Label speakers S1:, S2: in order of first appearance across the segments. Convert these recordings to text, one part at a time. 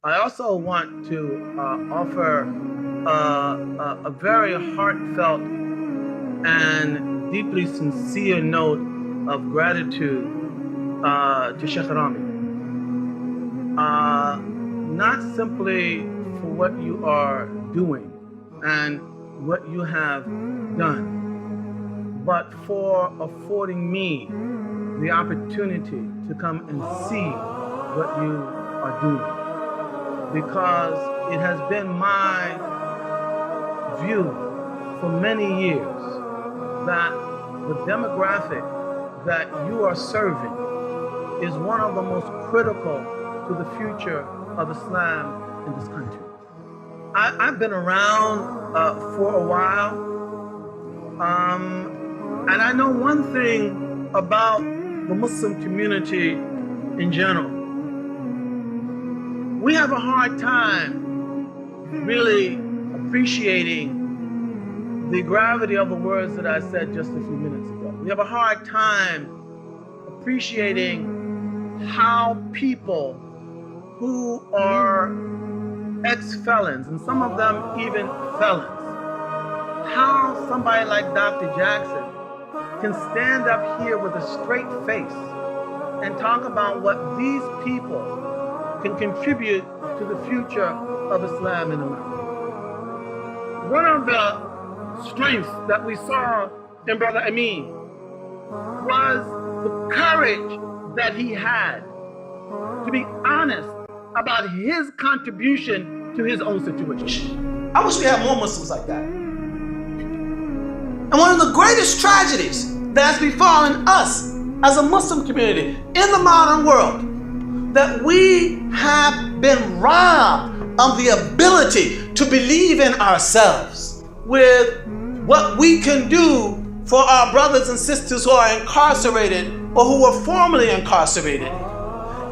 S1: I also want to offer a very heartfelt and deeply sincere note of gratitude to Sheikh Rami. Not simply for what you are doing and what you have done, but for affording me the opportunity to come and see what you are doing. Because it has been my view for many years that the demographic that you are serving is one of the most critical to the future of Islam in this country. I've been around for a while, and I know one thing about the Muslim community in general. We have a hard time really appreciating the gravity of the words that I said just a few minutes ago. We have a hard time appreciating how people who are ex-felons, and some of them even felons, how somebody like Dr. Jackson can stand up here with a straight face and talk about what these people can contribute to the future of Islam in America. One of the strengths that we saw in Brother Amin was the courage that he had to be honest about his contribution to his own situation.
S2: I wish we had more Muslims like that. And one of the greatest tragedies that has befallen us as a Muslim community in the modern world, that we have been robbed of the ability to believe in ourselves with what we can do for our brothers and sisters who are incarcerated or who were formerly incarcerated.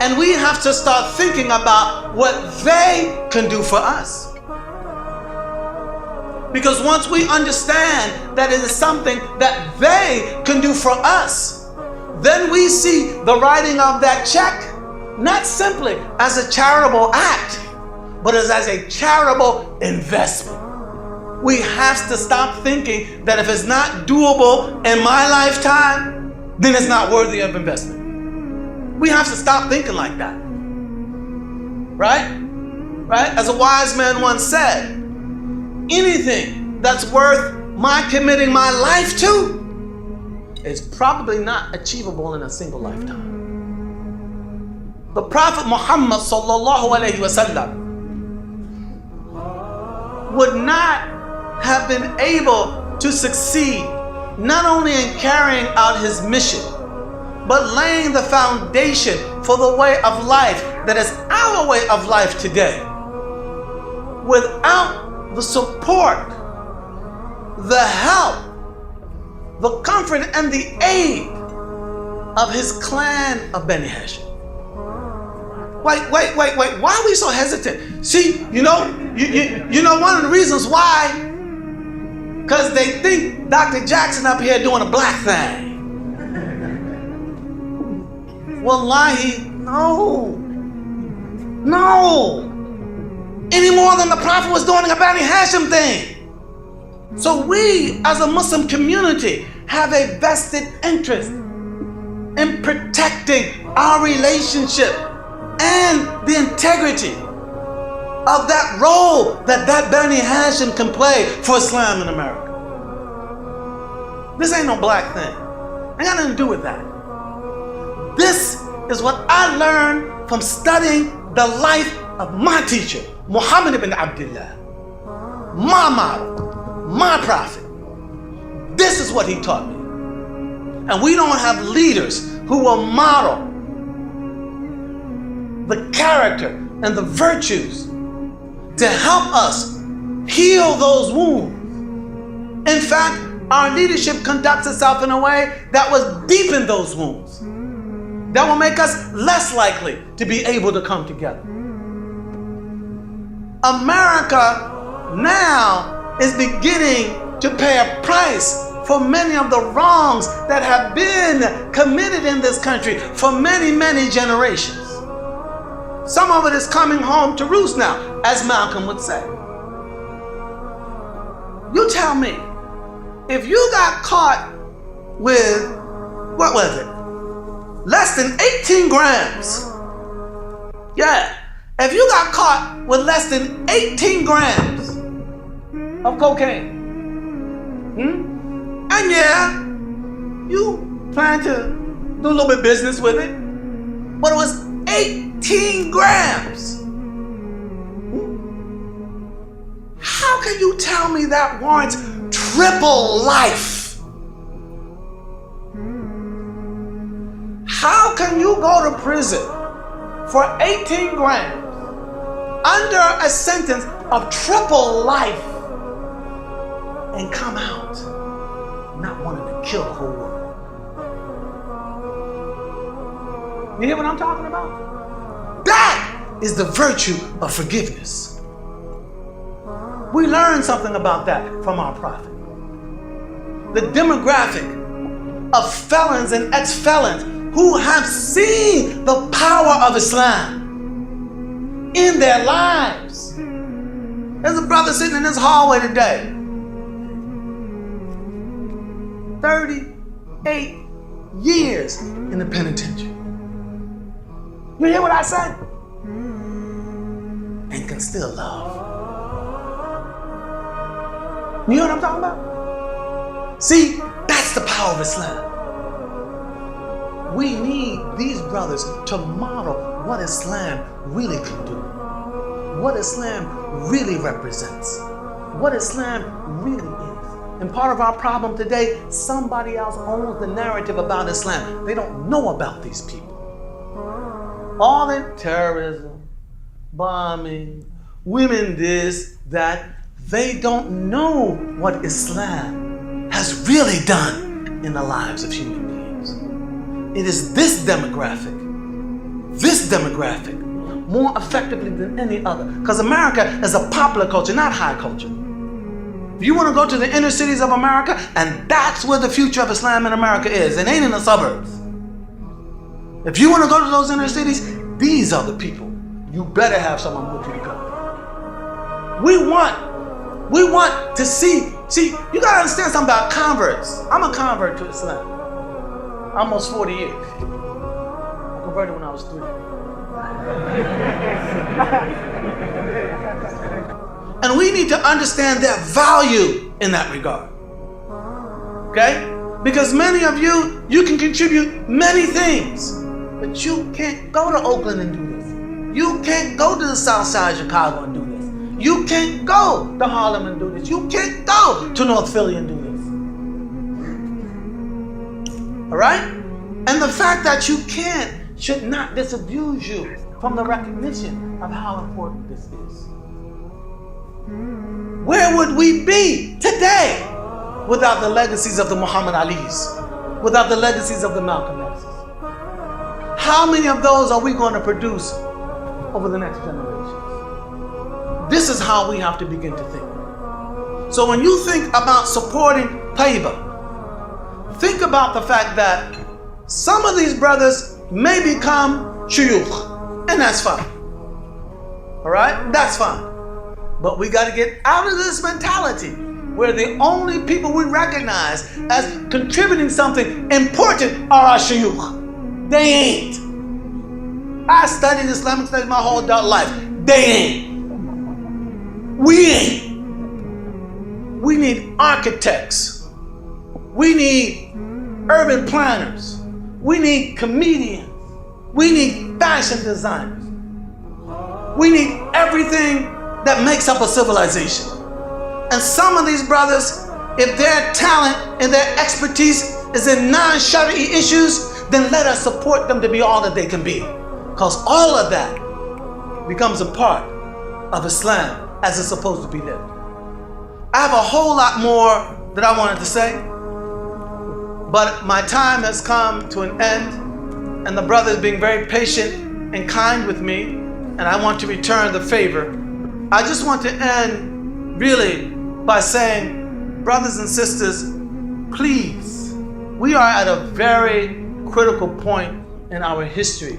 S2: And we have to start thinking about what they can do for us. Because once we understand that it is something that they can do for us, then we see the writing of that check not simply as a charitable act, but as a charitable investment. We have to stop thinking that if it's not doable in my lifetime, then it's not worthy of investment. We have to stop thinking like that. Right? Right? As a wise man once said, anything that's worth my committing my life to is probably not achievable in a single lifetime. The Prophet Muhammad sallallahu alaihi wasallam would not have been able to succeed not only in carrying out his mission, but laying the foundation for the way of life that is our way of life today, without the support, the help, the comfort, and the aid of his clan of Bani Hashim. Wait, why are we so hesitant? See, you know one of the reasons why, because they think Dr. Jackson up here doing a black thing. Wallahi, no. Any more than the Prophet was doing a Bani Hashim thing. So we, as a Muslim community, have a vested interest in protecting our relationship and the integrity of that role that Bani Hashim can play for Islam in America. This ain't no black thing. Ain't got nothing to do with that. This is what I learned from studying the life of my teacher, Muhammad ibn Abdullah, my model, my prophet. This is what he taught me. And we don't have leaders who will model the character and the virtues to help us heal those wounds. In fact, our leadership conducts itself in a way that will deepen those wounds, that will make us less likely to be able to come together. America now is beginning to pay a price for many of the wrongs that have been committed in this country for many, many generations. Some of it is coming home to roost now, as Malcolm would say. You tell me, if you got caught with, what was it? Less than 18 grams. Yeah. If you got caught with less than 18 grams of cocaine, and yeah, you plan to do a little bit of business with it, but it was 18 grams. How can you tell me that warrants triple life? How can you go to prison for 18 grams under a sentence of triple life and come out not wanting to kill the whole world? You hear what I'm talking about? That is the virtue of forgiveness. We learned something about that from our prophet. The demographic of felons and ex-felons who have seen the power of Islam in their lives. There's a brother sitting in this hallway today. 38 years in the penitentiary. You hear what I said? And can still love. You know what I'm talking about? See, that's the power of Islam. We need these brothers to model what Islam really can do, what Islam really represents, what Islam really is. And part of our problem today, somebody else owns the narrative about Islam. They don't know about these people. All the terrorism, bombing, women this, that, they don't know what Islam has really done in the lives of human beings. It is this demographic, more effectively than any other. Because America is a popular culture, not high culture. If you want to go to the inner cities of America, and that's where the future of Islam in America is, it ain't in the suburbs. If you want to go to those inner cities, these are the people. You better have someone with you to go. We want to see, you gotta understand something about converts. I'm a convert to Islam. Almost 40 years. I converted when I was 3. And we need to understand their value in that regard. Okay? Because many of you can contribute many things, but you can't go to Oakland and do this. You can't go to the South Side of Chicago and do this. You can't go to Harlem and do this. You can't go to North Philly and do this. All right? And the fact that you can't should not disabuse you from the recognition of how important this is. Where would we be today without the legacies of the Muhammad Alis, without the legacies of the Malcolm X's? How many of those are we going to produce over the next generation? This is how we have to begin to think. So when you think about supporting Tayba, think about the fact that some of these brothers may become shuyukh, and that's fine. All right? That's fine. But we got to get out of this mentality where the only people we recognize as contributing something important are our shuyukh. They ain't. I studied Islamic studies my whole adult life. They ain't. We ain't. We need architects. We need urban planners. We need comedians. We need fashion designers. We need everything that makes up a civilization. And some of these brothers, if their talent and their expertise is in non-Shari'i issues, then let us support them to be all that they can be. Because all of that becomes a part of Islam as it's supposed to be lived. I have a whole lot more that I wanted to say, but my time has come to an end, and the brother is being very patient and kind with me, and I want to return the favor. I just want to end really by saying, brothers and sisters, please, we are at a very critical point in our history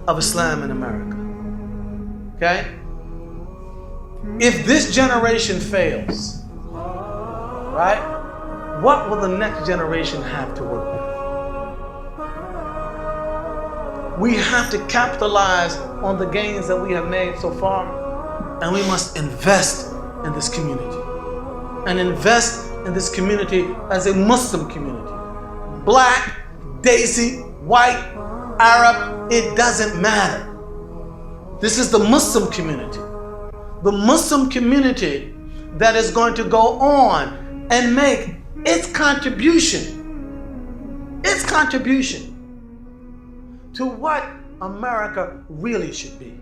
S2: of Islam in America. Okay? If this generation fails, right, what will the next generation have to work with? We have to capitalize on the gains that we have made so far, and we must invest in this community. And invest in this community as a Muslim community. Black, Daisy, white, Arab, it doesn't matter. This is the Muslim community. The Muslim community that is going to go on and make its contribution to what America really should be.